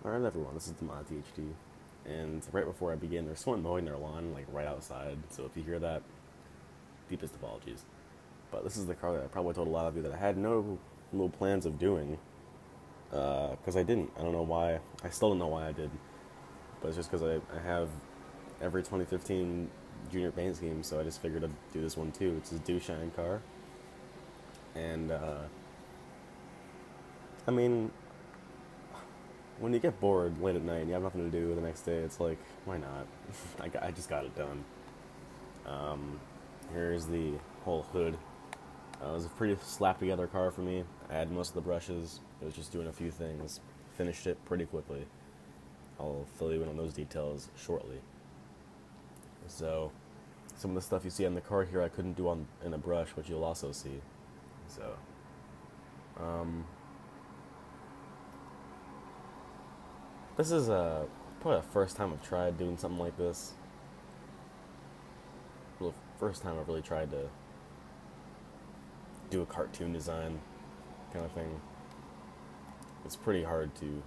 Alright everyone, this is the Mod THD, and right before I begin, there's someone mowing their lawn, like, right outside, so if you hear that, deepest apologies. But this is the car that I probably told a lot of you that I had no plans of doing, because I didn't. I don't know why. I still don't know why I did, but it's just because I have every 2015 junior paint scheme, so I just figured I'd do this one too. It's a Dewshine car, and, I mean, when you get bored late at night and you have nothing to do the next day, it's like, why not? I just got it done. Here's the whole hood. It was a pretty slap together car for me. I had most of the brushes. It was just doing a few things. Finished it pretty quickly. I'll fill you in on those details shortly. So, some of the stuff you see on the car here I couldn't do in a brush, which you'll also see. So, um, this is probably the first time I've tried doing something like this. Well, the first time I've really tried to do a cartoon design kind of thing. It's pretty hard to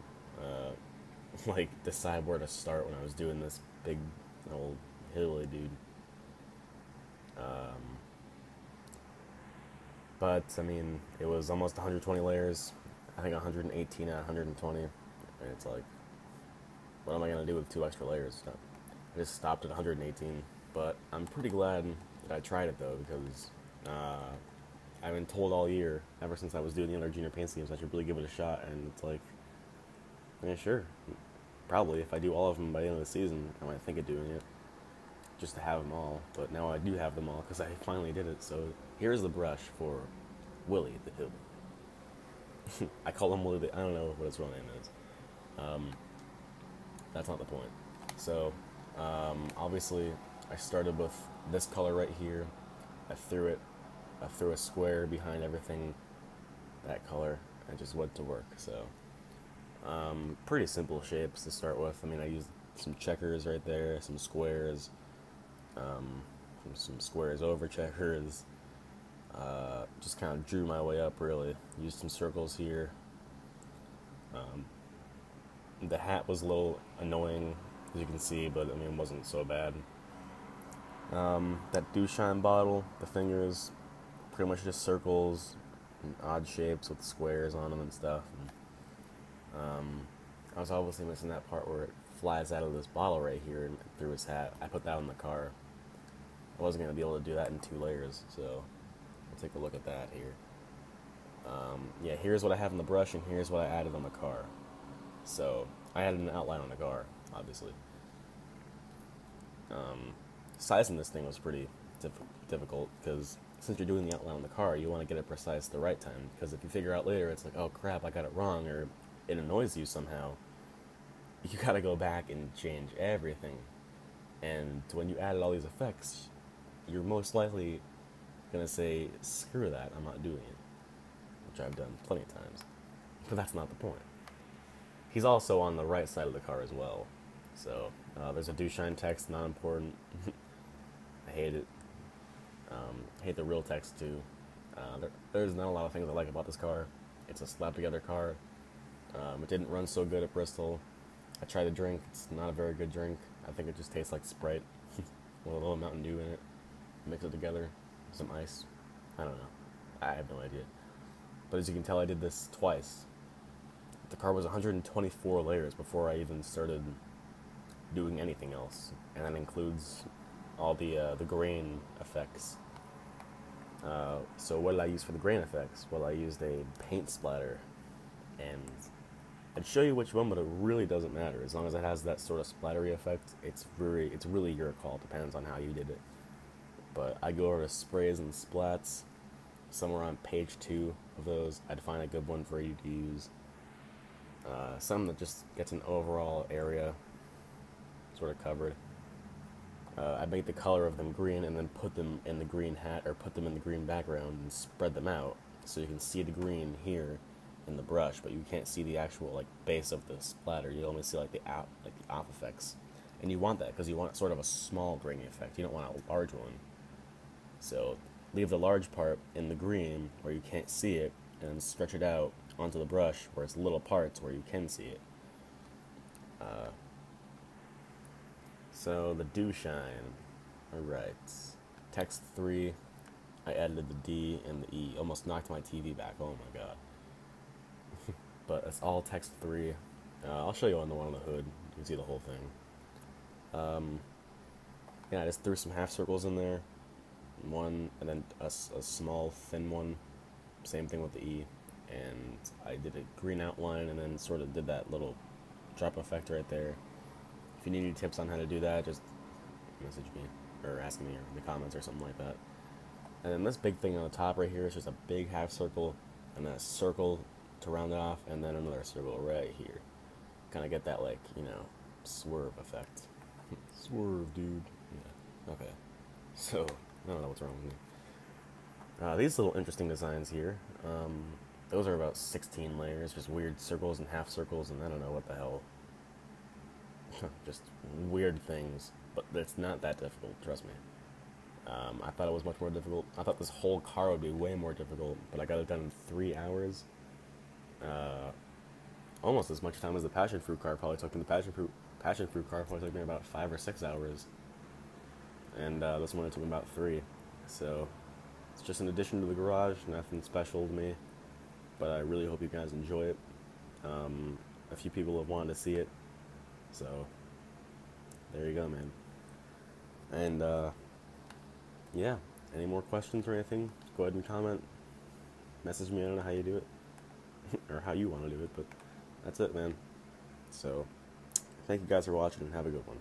like decide where to start when I was doing this big old hillbilly dude. But I mean, it was almost 120 layers. I think 118 out of 120, and it's like, what am I gonna do with 2 extra layers? No. I just stopped at 118. But I'm pretty glad that I tried it though, because I've been told all year, ever since I was doing the other junior paint schemes, I should really give it a shot, and it's like, yeah, sure. Probably, if I do all of them by the end of the season, I might think of doing it, just to have them all, but now I do have them all, because I finally did it, so here's the brush for Willie the Hill. I call him Willie I don't know what his real name is. That's not the point. So, obviously, I started with this color right here. I threw a square behind everything, that color, and just went to work. So, pretty simple shapes to start with. I mean, I used some checkers right there, some squares, some squares over checkers. Just kind of drew my way up, really. Used some circles here. The hat was a little annoying, as you can see, but I mean, it wasn't so bad. That Dewshine bottle, the fingers, pretty much just circles and odd shapes with squares on them and stuff. And, I was obviously missing that part where it flies out of this bottle right here and through his hat. I put that on the car. I wasn't going to be able to do that in 2 layers, so we'll take a look at that here. Yeah, here's what I have in the brush, and here's what I added on the car. So, I added an outline on the car, obviously. Sizing this thing was pretty difficult, because since you're doing the outline on the car, you want to get it precise the right time, because if you figure out later it's like, oh crap, I got it wrong, or it annoys you somehow, you gotta go back and change everything. And when you added all these effects, you're most likely gonna say, screw that, I'm not doing it, which I've done plenty of times. But that's not the point. He's also on the right side of the car as well. So, there's a Dewshine text, not important. I hate it. Hate the real text too. There's not a lot of things I like about this car. It's a slap together car. It didn't run so good at Bristol. I tried the drink. It's not a very good drink. I think it just tastes like Sprite with a little Mountain Dew in it. Mix it together, some ice. I don't know. I have no idea. But as you can tell, I did this twice. The car was 124 layers before I even started doing anything else, and that includes all the grain effects. So what did I use for the grain effects? Well, I used a paint splatter, and I'd show you which one, but it really doesn't matter. As long as it has that sort of splattery effect, it's really your call. It depends on how you did it. But I go over to sprays and splats. Somewhere on page 2 of those, I'd find a good one for you to use. Some that just gets an overall area sort of covered. I make the color of them green and then put them in the green hat, or put them in the green background and spread them out so you can see the green here in the brush, but you can't see the actual like base of the splatter. You only see like the off effects, and you want that because you want sort of a small grainy effect. You don't want a large one. So leave the large part in the green where you can't see it, and stretch it out onto the brush where it's little parts where you can see it. Uh, so the Dewshine. Alright. Text 3. I edited the D and the E. Almost knocked my TV back. Oh my god. But it's all text 3. I'll show you on the one on the hood. You can see the whole thing. Yeah, I just threw some half circles in there. One, and then a small, thin one. Same thing with the E. And I did a green outline and then sort of did that little drop effect right there. If you need any tips on how to do that, just message me or ask me in the comments or something like that. And then this big thing on the top right here is just a big half circle and then a circle to round it off, and then another circle right here. Kind of get that, like, you know, swerve effect. Swerve, dude. Yeah. Okay. So, I don't know what's wrong with me. These little interesting designs here. Those are about 16 layers, just weird circles and half circles, and I don't know what the hell. Just weird things, but it's not that difficult, trust me. I thought it was much more difficult. I thought this whole car would be way more difficult, but I got it done in 3 hours. Almost as much time as the passion fruit car probably took, and the passion fruit car probably took me about 5 or 6 hours. And this one took me about 3. So it's just an addition to the garage, nothing special to me, but I really hope you guys enjoy it. A few people have wanted to see it, so there you go, man. And yeah, any more questions or anything, go ahead and comment, message me. I don't know how you do it or how you want to do it, but that's it, man. So thank you guys for watching and have a good one.